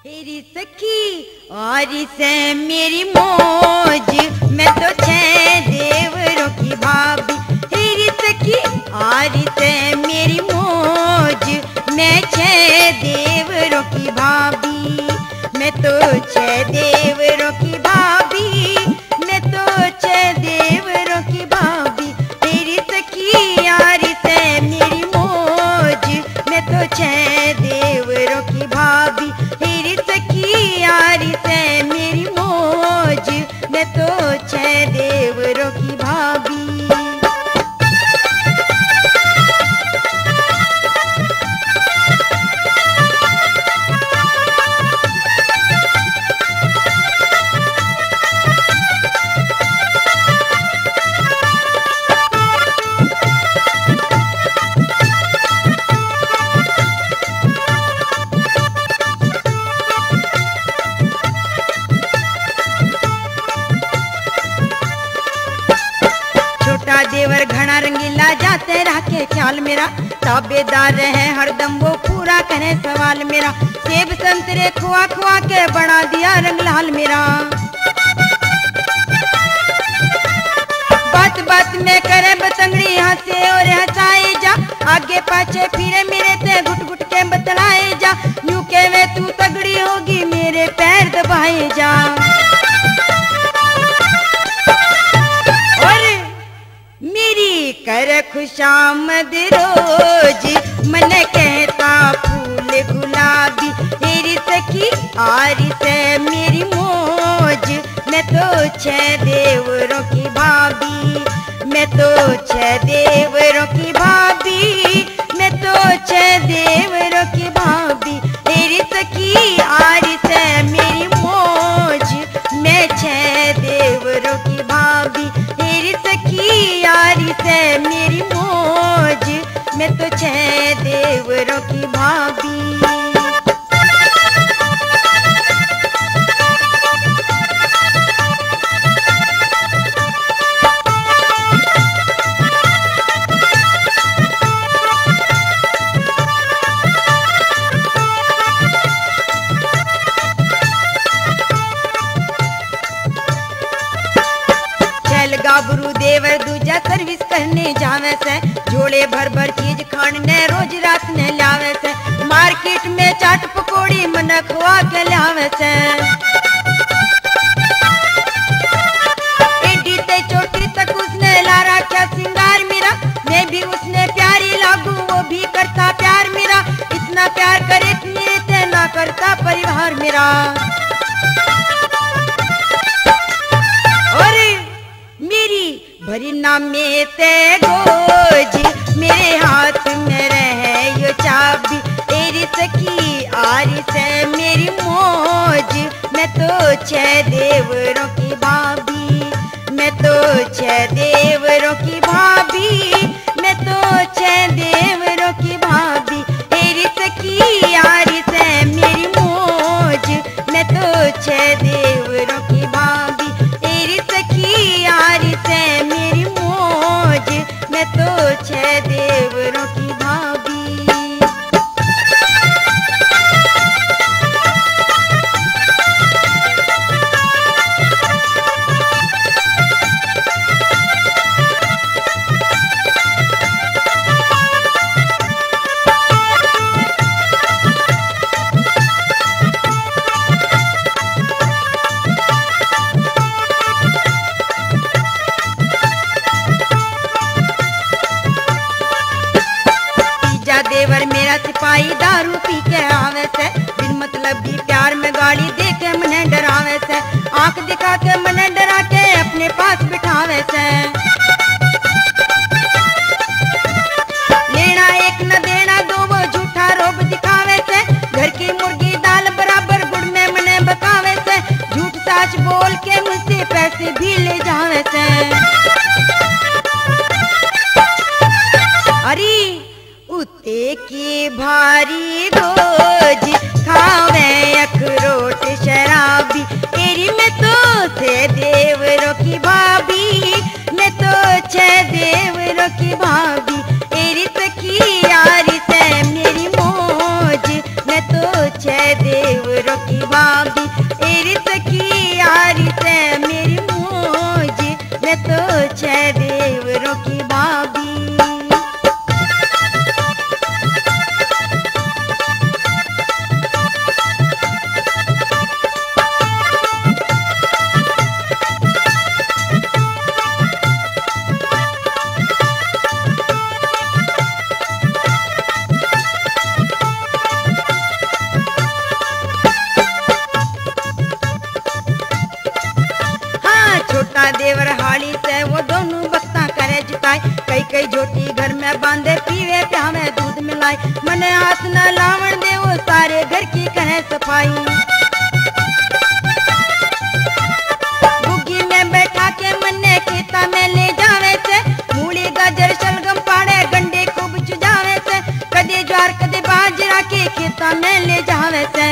तेरी सखी और से मेरी मौज, मैं तो छह देवरों की भाभी। तेरी सखी और से मेरी मौज, मैं छह देवरों की भाभी। मैं तो छह देवरों की भाभी, मैं तो छह देवरों की भाभी। तेरी सखी और से मेरी मौज, मैं तो छह देवरों की भाभी। तेरी सखी यार से मेरी मौज, मैं तो छह देवरों की भाभी। देवर घना रंगीला जाते राखे ख्याल मेरा, ताबेदार रहे हरदम वो पूरा करे सवाल मेरा। सेब संतरे खुआ खुआ के बना दिया रंग लाल मेरा। बात बात में करे बतंगड़ी, हंसे और हंसाए जा। आगे पाछे फिरे मेरे ते घुट घुट के बतलाए जा। यूं के वे तू तगड़ी होगी, मेरे पैर दबाए जा। मेरी कर खुशामद रोज, मन कहता फूल गुलाबी। तेरी सखी आरी से मेरी मौज, मैं तो छह देवरों की भाभी। मैं तो छह देवरों की भाभी, मैं तो छह देवरों की भाभी। तेरी सखी आरी से मेरी मौज, मैं छह देवरों की भाभी। तेरी सखी यारी से मेरी मौज, मैं तो छह देवरों की भाभी। गाबरू देवर दूजा सर्विस करने जावे से, जोड़े भर भर चीज खाने रोज रात ने लावे से। मार्केट में चाट पकौड़ी मन खुआ के लावे से। एडी ते चोटी तक उसने ला रखा सिंगार मेरा। मैं भी उसने प्यारी लागू, वो भी करता प्यार मेरा। इतना प्यार करे मेरे ते ना करता परिवार मेरा। भरी नामे ते गोज, मेरे हाथ में रहे यो चाबी। तेरी सखी आरी से मेरी मौज, मैं तो छह देवरों की भाभी। मैं तो छह देवरों की भाभी, मैं तो छह देवरों की भाभी। तेरी सखी आरी से मेरी मौज, मैं तो छह देवरों की भाभी। तेरी सखी आरी से मेरी मौज, मैं तो छह देवरों की भाभी। देवर मेरा सिपाही दारू पी के आवे से। बिन मतलब भी प्यार में गाड़ी दे के मने डरावे से। आंख दिखा के मने डरा के अपने पास बिठावे से। लेना एक न देना दो, वो झूठा रोब दिखावे से। घर की मुर्गी दाल बराबर गुड़ में मने बकावे से। झूठ सच बोल के मुझसे पैसे भी ले जावे से। अरे उते की भारी गोज, खावे अखरोट शराबी। तेरी मैं तो छह देवरों की भाभी। मैं तो छह देवरों की भाभी। तेरी सखी यारी से मेरी मौज, मैं तो छह देवरों की भाभी, एरी सखी यारी से मेरी मौज, मैं तो छह देवरों की भाभी। छोटा देवर हाली से वो दोनों बस्ता करे जुटाई, कई कई झोटी घर में बांधे पीवे प्यावे दूध मिलाई, मने हाथ न लावण दे वो सारे घर की करे सफाई। बुग्गी में बैठा के मन्ने खेता में ले जावे से, मूली गाजर शलगम पाड़े गंडे खूब चुजावे से, कदे ज्वार कदे बाजरा के खेता में ले जावे से।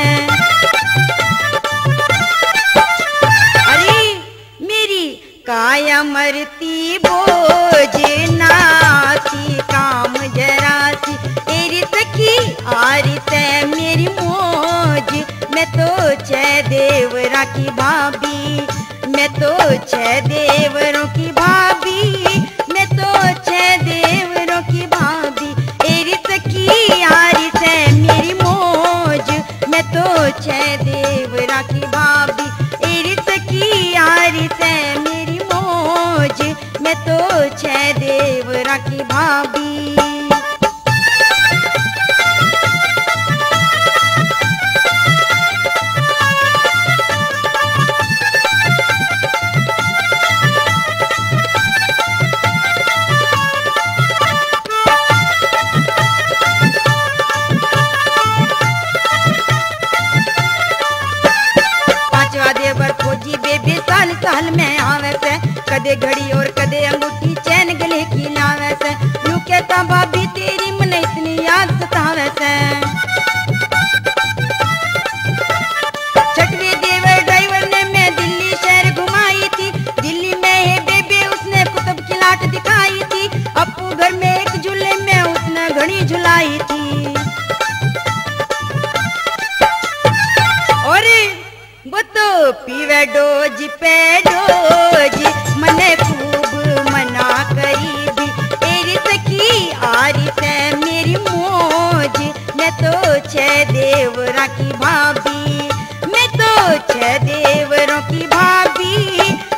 काया मरती बोझ नासी काम जरासी, एरी सखी आरी से मेरी मौज, मैं तो छह देवरा की भाभी, मैं तो छह देवरों की भाभी, मैं तो छह देवरों की भाभी, एरी सखी आरी से मेरी मौज, मैं तो छह देवरा की भाभी, एरी सखी आरी से मेरी मौज, मैं तो छह देवरा की भाभी। पांचवा देवर खोजी बेबी साल साल में आवे से, कदे घड़ी और कदे अंगूठी चैन गले की लावे से, यूं कहता भाभी तेरी मन इतनी याद सतावे से। छठवीं देवर ड्राइवर ने मैं दिल्ली शहर घुमाई थी, दिल्ली में है बेबी उसने कुतुब की लाट दिखाई थी, अपू घर में एक झूले में उसने घड़ी झुलाई थी। और वो तो पीवे डोज पे डोज, मने खूब मना करी भी, एरी सखी आरी से मेरी मौज, मैं तो छह देवरा की भाभी, मैं तो छह देवरों की भाभी,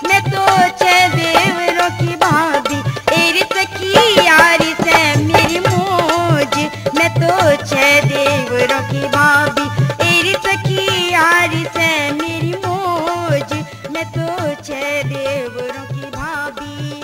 मैं तो छह देवरों की भाभी, एरी सखी आरी से मेरी मौज, मैं तो छह देवरों की भाभी, एरी सखी आरी से मेरी मौज, मैं तो छह देवरों की भाभी।